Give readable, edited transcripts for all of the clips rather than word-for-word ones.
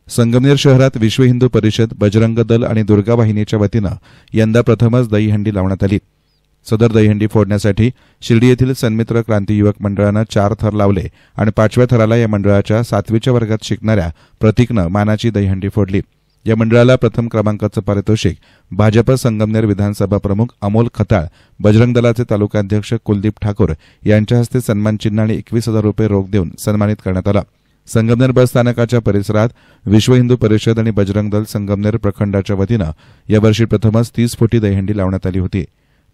संगमनेर शहरात विश्व हिंदू परिषद, बजरंग दल आणि दुर्गा वाहिनीच्या वतीनं यंदा प्रथमच दहीहंडी लावण्यात आली। सदर दहीहंडी फोडण्यासाठी शिर्डी येथील सन्मित्र क्रांती युवक मंडळानं 4 थर लावले आणि 5व्या थराला या मंडळाच्या 7वीच्या वर्गात शिकणाऱ्या प्रतीकनं मानाची दहीहंडी फोडली। या मंडळाला प्रथम क्रमांकाचं पारितोषिक भाजप संगमनेर विधानसभा प्रमुख अमोल खताळ, बजरंग दलाचे तालुकाध्यक्ष कुलदीप ठाकूर यांच्या हस्ते सन्मान चिन्ह आणि 21,000 रुपये रोख देऊन सन्मानित करण्यात आलं। संगमनेर बस स्थानकाच्या परिसरात विश्व हिंदू परिषद आणि बजरंग दल संगमनेर प्रखंडाच्या वतीनं यावर्षी प्रथमच 30 फुटी दहीहंडी लावण्यात आली होती।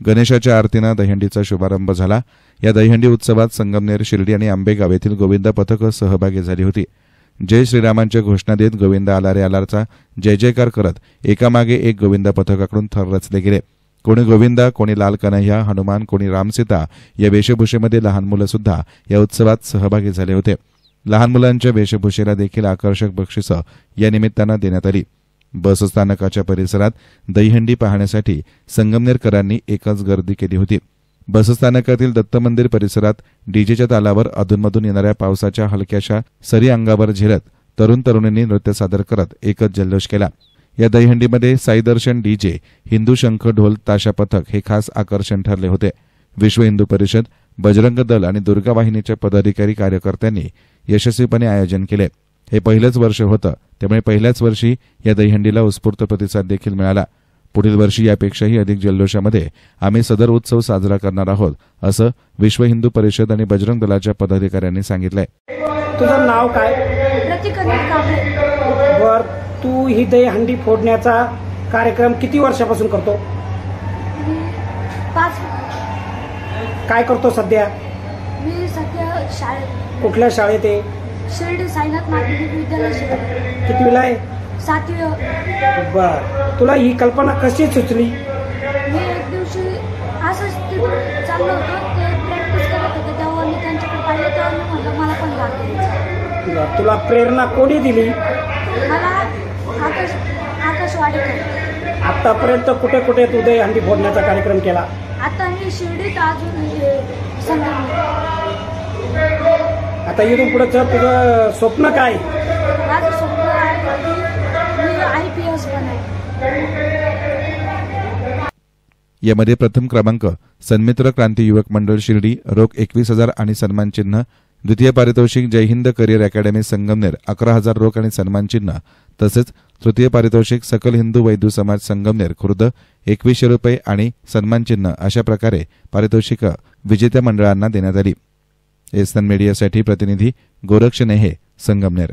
गणेशाच्या आरतीनं दहीहंडीचा शुभारंभ झाला। या दहीहंडी उत्सवात संगमनेर, शिर्डी आणि आंबेगाव येथील गोविंदा पथकं सहभागी झाली होती। जय श्रीरामांच्या घोषणा देत गोविंदा आला रे आलारचा जय जयकार करत एकामागे एक गोविंदा पथकाकडून थर रचले गेले। कोणी गोविंदा, कोणी लाल कन्हैया, हनुमान, कोणी रामसीता या वेशभूषेमध्ये लहान मुलं सुद्धा या उत्सवात सहभागी झाले होते। लहान मुलांच्या वेशभूषेला देखील आकर्षक बक्षिसं या निमित्तानं देण्यात आली। बस स्थानकाच्या परिसरात दहीहंडी पाहण्यासाठी संगमनेरकरांनी एकच गर्दी केली होती। बसस्थानकातील दत्त मंदिर परिसरात डीजेच्या तालावर अधूनमधून येणाऱ्या पावसाच्या हलक्याशा सरी अंगावर झेलत तरुण तरुणींनी नृत्य सादर करत एकच जल्लोष केला। या दहीहंडीमध्ये साई दर्शन डीजे, हिंदू शंख ढोल ताशा पथक हे खास आकर्षण ठरले होते। विश्व हिंदू परिषद, बजरंग दल आणि दुर्गा वाहिनीच्या पदाधिकारी कार्यकर्त्यांनी यशस्वीपणे आयोजन केले। हे पहिलेच वर्ष होतं, त्यामुळे पहिल्याच वर्षी या दहीहंडीला उत्स्फूर्त प्रतिसाद देखील मिळाला। पुढील वर्षी यापेक्षाही अधिक जल्लोषामध्ये आम्ही सदर उत्सव साजरा करणार आहोत, असं विश्व हिंदू परिषद आणि बजरंग दलाच्या पदाधिकाऱ्यांनी सांगितलंय। तुझं नाव काय? बर, तू ही दहीहंडी फोडण्याचा कार्यक्रम किती वर्षापासून करतो? 5। काय करतो सध्या? मी सध्या शाळेत। कुठल्या शाळेत आहे? शिर्डी साईनाथ माध्यमिक विद्यालय शिर्डी। कितवीला आहे? 7वी। बर, तुला ही कल्पना कशी सुचली? मी एक दिवशी असंच तिथून चाललो होतो, ते प्रॅक्टिस करत होते, तेव्हा मी त्यांच्याकडे पाहिलं, तेव्हा मी म्हटलं मला पण भाग घ्यायचा। तुला प्रेरणा कोणी दिली? मला आकाश वाडेकर। आतापर्यंत कुठे कुठे तू दहीहंडी फोडण्याचा कार्यक्रम केला? आता मी शिर्डीत, अजून संगमनेर। आता इथून पुढे तुझं स्वप्न काय? माझं स्वप्न आहे की मी IPS बनावे। यामध्ये प्रथम क्रमांक सन्मित्र क्रांती युवक मंडळ शिर्डी रोख 21,000 आणि सन्मान चिन्ह, द्वितीय पारितोषिक जय हिंद करिअर अकॅडमी संगमनेर 11,000 रोख आणि सन्मान चिन्ह, तसेच तृतीय पारितोषिक सकल हिंदू वैद्य समाज संगमनेर खुर्द 2100 रुपये आणि सन्मान चिन्ह अशा प्रकारे पारितोषिकं विजेत्या मंडळांना देण्यात आली। एसन मीडियासाठी प्रतिनिधी गोरक्ष नेहे, संगमनेर।